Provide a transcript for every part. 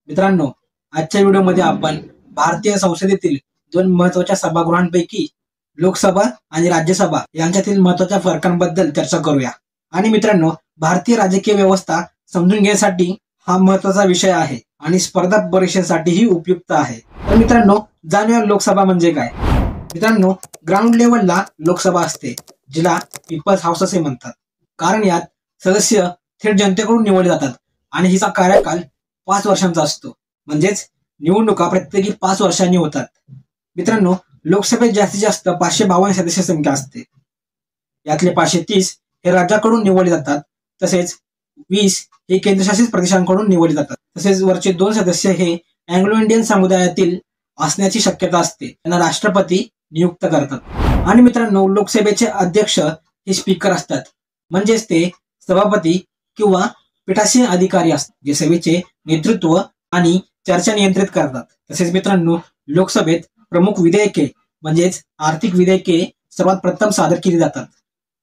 मित्रांनो, आजच्या व्हिडिओमध्ये आपण भारतीय संसदेतील दोन महत्वाच्या सभागृहांपैकी लोकसभा आणि राज्यसभा यांच्यातील महत्वाच्या फरकांबद्दल चर्चा करूया। आणि मित्रांनो, भारतीय राजकीय व्यवस्था समजून घेण्यासाठी हा महत्वाचा विषय आहे आणि स्पर्धा परीक्षेसाठीही उपयुक्त आहे। तर मित्रांनो, जाणूया लोकसभा म्हणजे काय। मित्रांनो, ग्राउंड लेवलला लोकसभा असते, जिला पीपल्स हाऊस असे म्हणतात, कारण यात सदस्य थेट जनतेकडून निवडले जातात आणि हिचा कार्यकाल 5 वर्षांचा असतो। म्हणजेच निवडणुका प्रत्येकी 5 वर्षांनी होतात। मित्रांनो, लोकसभेत जास्तीत जास्त 552 सदस्य संख्या असते। यातले 530 हे राज्याकडून निवडले जातात, तसेच 20 हे केंद्रशासित प्रदेशांकडून निवडले जातात। तसेच वरचे 2 सदस्य हे अँग्लो इंडियन समुदायातील असण्याची शक्यता असते, त्यांना राष्ट्रपती नियुक्त करतात। आणि मित्रांनो, लोकसभेचे अध्यक्ष हे स्पीकर असतात, म्हणजेच ते सभापती किंवा पीठासीन अधिकारी असतात, जे सभेचे नेतृत्व आणि चर्चा नियंत्रित करतात। तसेच मित्रांनो, लोकसभेत प्रमुख विधेयके म्हणजेच आर्थिक विधेयके सर्वात प्रथम सादर केली जातात।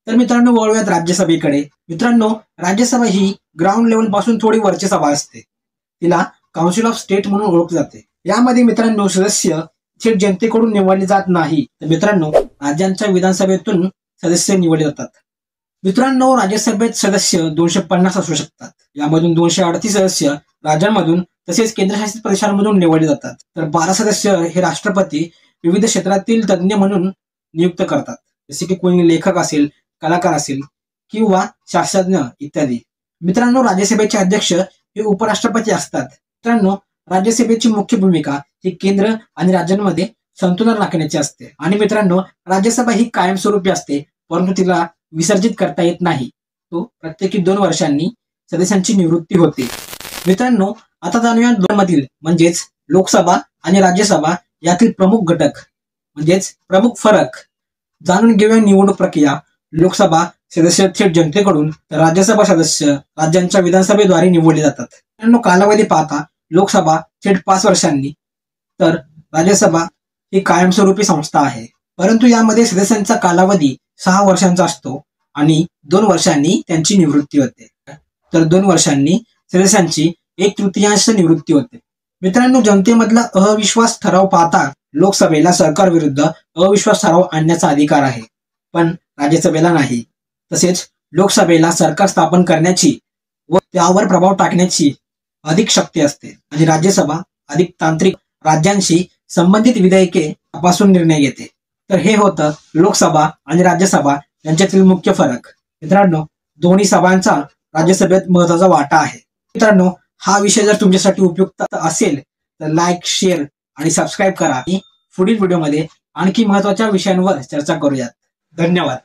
तर मित्रांनो, वळूयात राज्यसभेकडे। मित्रांनो, राज्यसभा ही ग्राउंड लेवल पासून थोडी वरची सभा असते, तिला काउन्सिल ऑफ स्टेट म्हणून ओळखले जाते। यामध्ये मित्रांनो, सदस्य थेट जनतेकडून निवडले जात नाही, तर मित्रांनो, राज्यांच्या विधानसभेतून सदस्य निवडले जातात। मित्रांनो, राज्यसभेत सदस्य 250 असू शकतात, यामधून 238 सदस्य राज्यांमधून तसेच केंद्रशासित प्रदेशांमधून निवडले जातात। तर 12 सदस्य हे राष्ट्रपती विविध क्षेत्रातील तज्ज्ञ म्हणून नियुक्त करतात, जसे की कोणी लेखक असेल, कलाकार असेल किंवा शास्त्रज्ञ इत्यादी। मित्रांनो, राज्यसभेचे अध्यक्ष हे उपराष्ट्रपती असतात। मित्रांनो, राज्यसभेची मुख्य भूमिका ही केंद्र आणि राज्यांमध्ये संतुलन राखण्याची असते। आणि मित्रांनो, राज्यसभा ही कायमस्वरूपी असते, परंतु तिला विसर्जित करता येत नाही। तो प्रत्येकी 2 वर्षांनी सदस्यांची निवृत्ती होते। मित्रांनो, आता जाणूया दोनमधील म्हणजेच लोकसभा आणि राज्यसभा यातील प्रमुख घटक म्हणजेच प्रमुख फरक जाणून घेऊया। निवडणूक प्रक्रिया: लोकसभा सदस्य थेट जनतेकडून, तर राज्यसभा सदस्य राज्यांच्या विधानसभेद्वारे निवडले जातात। मित्रांनो, कालावधी पाहता लोकसभा थेट 5 वर्षांनी, तर राज्यसभा ही कायमस्वरूपी संस्था आहे, परंतु यामध्ये सदस्यांचा कालावधी 6 वर्षांचा असतो आणि 2 वर्षांनी त्यांची निवृत्ती होते। तर 2 वर्षांनी सदस्यांची 1/3 निवृत्ती होते। मित्रांनो, जनतेमधला अविश्वास ठराव पाहता लोकसभेला सरकारविरुद्ध अविश्वास ठराव आणण्याचा अधिकार आहे, पण राज्यसभेला नाही। तसेच लोकसभेला सरकार स्थापन करण्याची व त्यावर प्रभाव टाकण्याची अधिक शक्ती असते आणि राज्यसभा अधिक तांत्रिक राज्यांशी संबंधित विधेयके तपासून निर्णय घेते। तर हे होतं लोकसभा आणि राज्यसभा यांच्यातील मुख्य फरक। मित्रांनो, दोन्ही सभांचा राज्यसभेत महत्वाचा वाटा आहे। मित्रांनो, हा विषय जर तुमच्यासाठी उपयुक्त असेल तर लाईक, शेअर आणि सबस्क्राईब करा। पुढील व्हिडिओमध्ये आणखी महत्वाच्या विषयांवर चर्चा करूयात। धन्यवाद।